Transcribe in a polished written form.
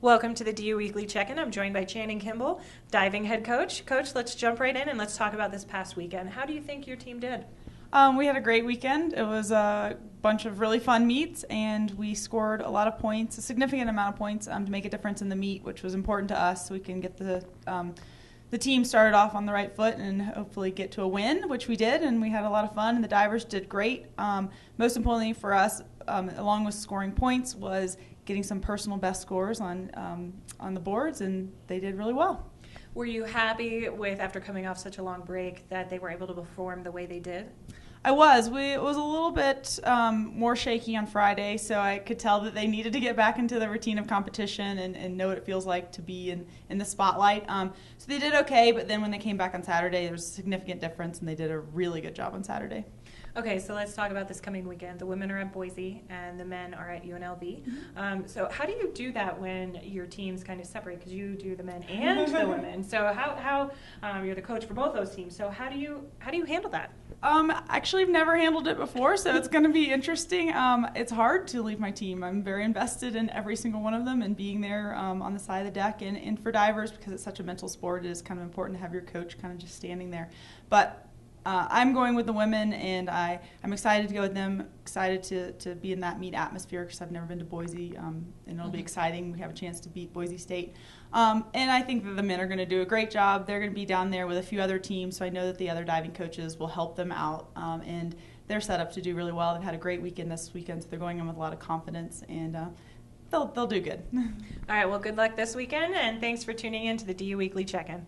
Welcome to the DU Weekly Check-In. I'm joined by Channing Kimball, diving head coach. Coach, let's jump right in and let's talk about this past weekend. How do you think your team did? We had a great weekend. It was a bunch of really fun meets, and we scored a lot of points, a significant amount of points, to make a difference in the meet, which was important to us so we can get the team started off on the right foot and hopefully get to a win, which we did, and we had a lot of fun, and the divers did great. Most importantly for us, along with scoring points, was getting some personal best scores on the boards, and they did really well. Were you happy with, after coming off such a long break, that they were able to perform the way they did? I was. It was a little bit more shaky on Friday, so I could tell that they needed to get back into the routine of competition and know what it feels like to be in the spotlight. So they did okay, but then when they came back on Saturday, there was a significant difference, and they did a really good job on Saturday. Okay, so let's talk about this coming weekend. The women are at Boise and the men are at UNLV. So how do you do that when your teams kind of separate? Because you do the men and the women. So how you're the coach for both those teams. So how do you handle that? Actually, I've never handled it before, so it's going to be interesting. It's hard to leave my team. I'm very invested in every single one of them and being there on the side of the deck. And for divers, because it's such a mental sport, it is kind of important to have your coach kind of just standing there. But I'm going with the women, and I'm excited to go with them, excited to be in that meet atmosphere because I've never been to Boise, and it'll be exciting. We have a chance to beat Boise State. And I think that the men are going to do a great job. They're going to be down there with a few other teams, so I know that the other diving coaches will help them out, and they're set up to do really well. They've had a great weekend this weekend, so they're going in with a lot of confidence, and they'll do good. All right, well, good luck this weekend, and thanks for tuning in to the DU Weekly Check-In.